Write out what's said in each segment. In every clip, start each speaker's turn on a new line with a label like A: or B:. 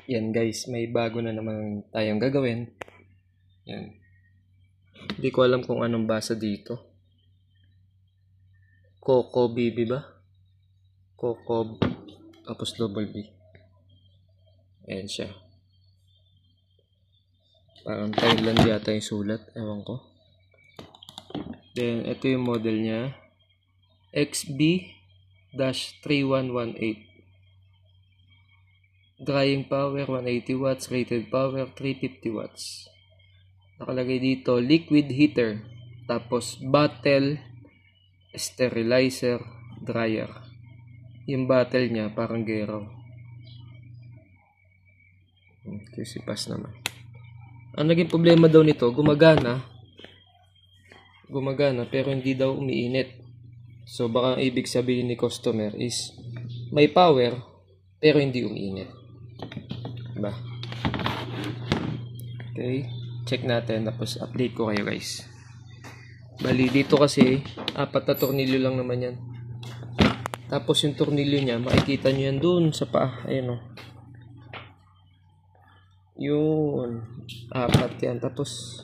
A: Yan guys, may bago na naman tayong gagawin. Yan. Hindi ko alam kung anong basa dito. Coco BB ba? Coco tapos double B. Ayan siya. Parang Thailand yata yung sulat. Ewan ko. Then, ito yung model niya. XB-3118. Drying power 180 watts, rated power 350 watts. Nakalagay dito liquid heater, tapos bottle sterilizer dryer. Yung bottle niya parang gero. QC pass naman. Ang naging problema daw nito, gumagana pero hindi daw umiinit. So baka ang ibig sabihin ni customer is may power pero hindi umiinit. Diba? Okay, check natin tapos update ko kayo guys. Bali dito kasi 4 na tornilyo lang naman yan. Tapos yung tornilyo niya makikita nyo yan dun sa paa. Ayun o. Yun 4 yan. Tapos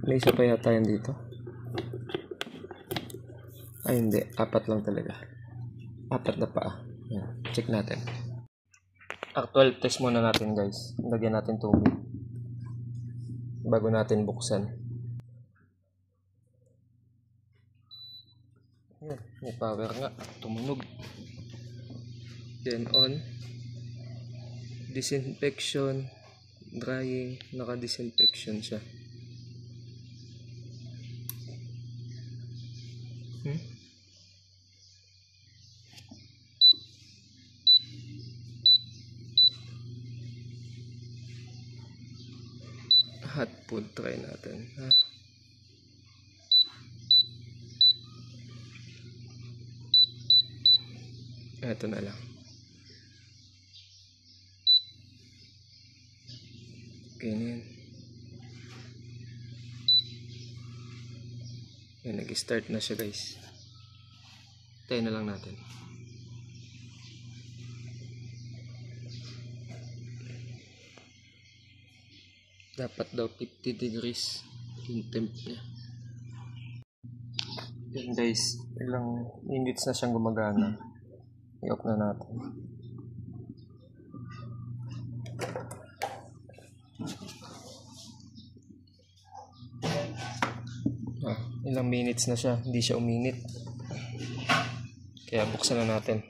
A: may isa pa yata yan dito. Ay hindi, 4 lang talaga. 4 na paa. Yan. Check natin. Actual test muna natin guys. Lagyan natin tubig bago natin buksan. Ayan, may power nga. Tumunog. Then on. Disinfection. Drying. Naka-disinfection siya. Hot food try natin. Ha? Ito na lang. Okay na yan. Yan, nag-start na siya guys. Tayo na lang natin. Dapat daw 50 degrees yung temp niya. Yan guys, ilang minutes na siyang gumagana. I-off na natin. Ilang minutes na siya, hindi siya uminit. Kaya buksan na natin.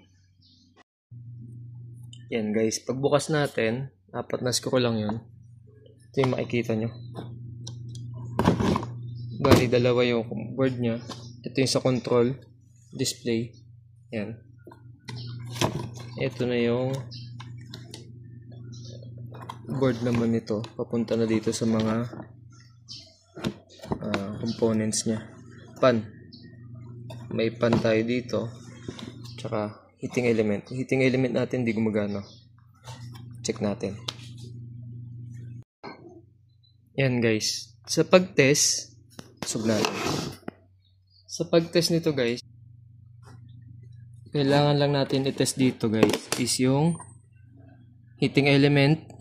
A: Yan guys, pagbukas natin, 4 na screw lang yun. Ito yung makikita nyo. Bali, dalawa yung board nya. Ito yung sa control display. Yan. Ito na yung board naman nito. Papunta na dito sa mga components nya. Pan. May pan tayo dito. Tsaka heating element. Heating element natin hindi gumagana. Check natin. Yan guys, sa pag-test, sa pag-test nito guys, kailangan lang natin i-test dito guys, is yung heating element,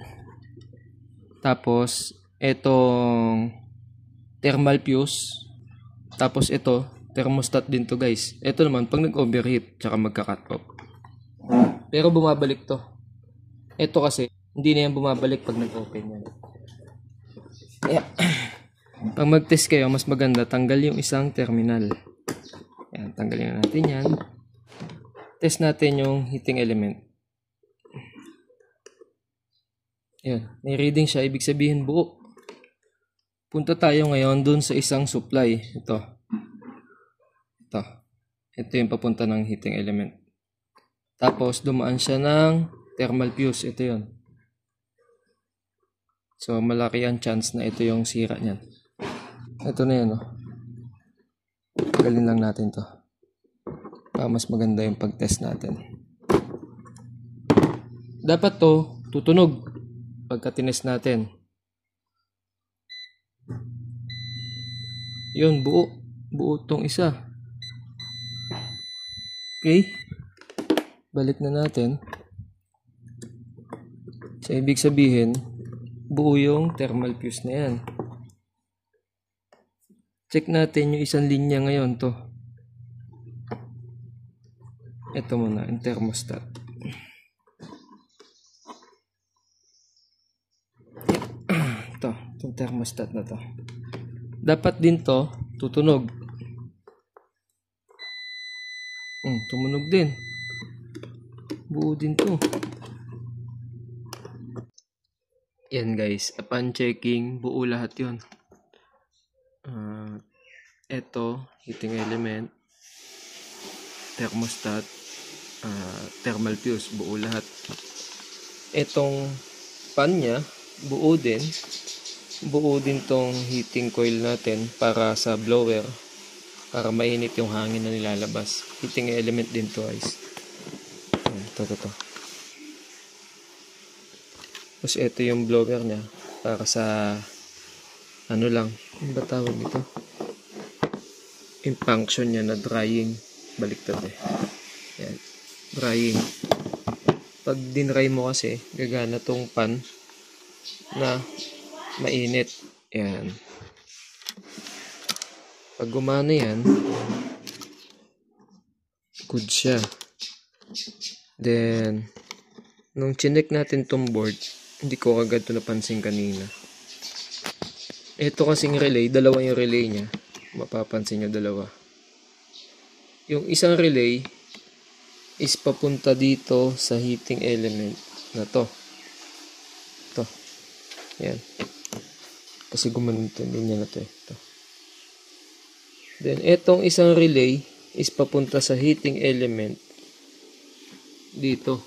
A: tapos itong thermal fuse, tapos ito, thermostat din to guys. Ito naman, pag nag-overheat, tsaka magka-cut off. Pero bumabalik to. Ito kasi, hindi na yan bumabalik pag nag-open yan. Yeah. Pag mag-test kayo, mas maganda tanggal yung isang terminal. Yan, tanggalin na natin yan. Test natin yung heating element. Yan, may reading siya, ibig sabihin buo. Punta tayo ngayon dun sa isang supply. Ito yung papunta ng heating element. Tapos dumaan siya ng thermal fuse. Ito yun. So, malaki ang chance na ito yung sira niyan. Ito na yan, oh. Galin lang natin to. Para mas maganda yung pag-test natin. Dapat to, tutunog pagka tinest natin. Yun, buo. Buo tong isa. Okay. Balik na natin. So, ibig sabihin, buo yung thermal fuse na yan. Check natin yung isang linya ngayon to. Ito muna, yung thermostat. Itong thermostat na to. Dapat din to, tutunog. Tumunog din. Buo din to. Yan guys, upon checking, buo lahat yon. Ito, heating element, thermostat, thermal fuse, buo lahat. Itong pan niya, buo din. Buo din tong heating coil natin para sa blower, para mainit yung hangin na nilalabas. Heating element din to guys. Ito. Tapos ito yung blower niya para sa ano lang, ano ba tawag ito? Yung function niya na drying. Baliktad eh. Yan. Drying. Pag dinry mo kasi, gagana tong pan na mainit. Yan. Pag gumana yan, good siya. Then, nung chinek natin tong board, hindi ko agad ito napansin kanina. Ito kasing relay, dalawa yung relay niya. Mapapansin nyo dalawa. Yung isang relay is papunta dito sa heating element na to. Ito. Yan. Kasi gumanito din niya na to. Ito. Then, itong isang relay is papunta sa heating element dito.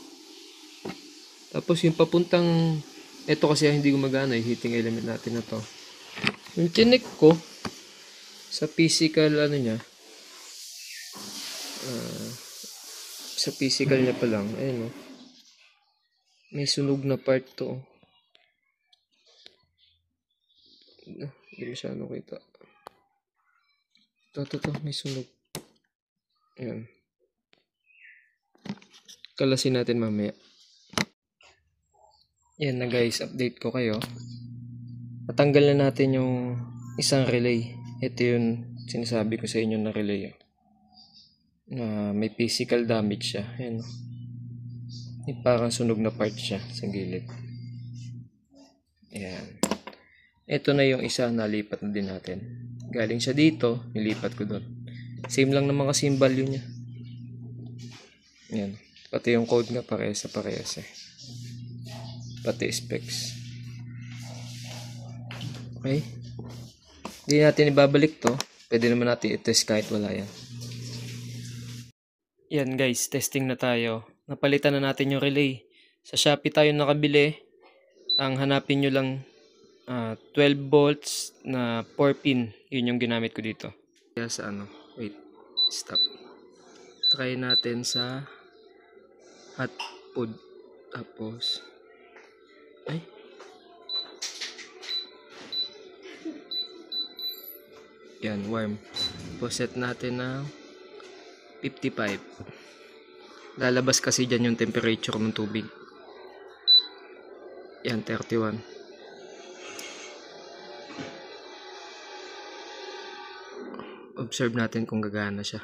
A: Tapos yung papuntang, ito kasi hindi gumagana yung heating element natin na to. Yung chinek ko sa physical ano niya, sa physical niya pa lang, ayun o, may sunog na part to. Hindi masyadong kita. Ito, may sunog. Ayan. Kalasin natin mamaya. Yan na guys, update ko kayo. Natanggal na natin yung isang relay. Ito yung sinasabi ko sa inyo na relay. Na may physical damage siya. Ayan. Parang sunog na part siya sa gilid. Ayan. Ito na yung isa, nalipat na din natin. Galing siya dito, nilipat ko doon. Same lang naman kasi yung value niya. Ayan. Pati yung code nga parehas eh. Pati specs. Okay. Hindi natin ibabalik to. Pwede naman natin i-test kahit wala yan. Yan guys, testing na tayo. Napalitan na natin yung relay. Sa Shopee tayo nakabili. Ang hanapin nyo lang 12 volts na 4 pin. Yun yung ginamit ko dito. Kaya sa ano, wait, stop. Try natin sa hot food. Tapos, ay. Yan, warm. Tapos set natin na 55. Lalabas kasi dyan yung temperature ng tubig. Yan, 31. Observe natin kung gagana siya.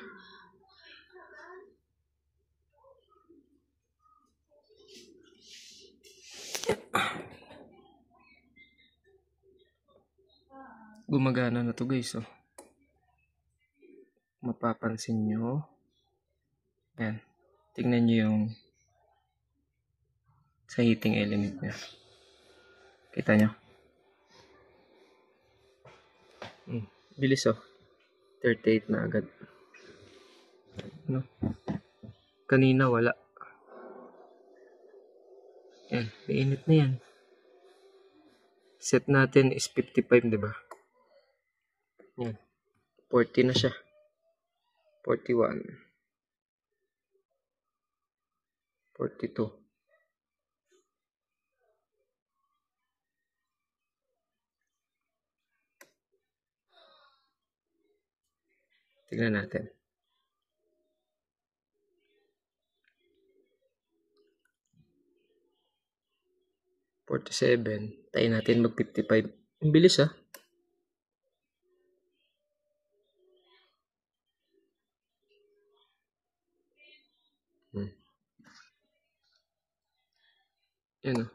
A: Gumagana na to guys, oh. Mapapansin nyo. Yan. Tingnan nyo yung sa heating element niya. Kita nyo? Bilis, oh. 38 na agad. No? Kanina wala. Yan. Mainit na yan. Set natin is 55, diba? Yan. 40 na siya. 41. 42. Tignan natin. 47. Tayo natin mag 55. Ang bilis ah. Yan oh.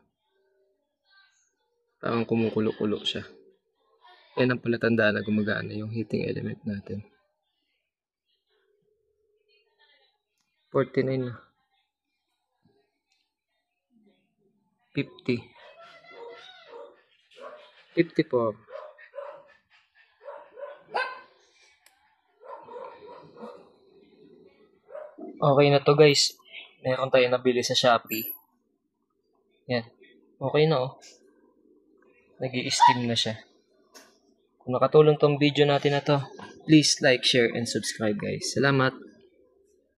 A: Parang kumukulo-kulo siya. Yan ang palatandaan na gumagana yung heating element natin. 49 na. 50. 54. Okay na to guys. Meron tayo nabili sa Shopee. Yan. Okay na oh. Nag-i-steam na siya. Kung nakatulong tong video natin na to, please like, share, and subscribe guys. Salamat!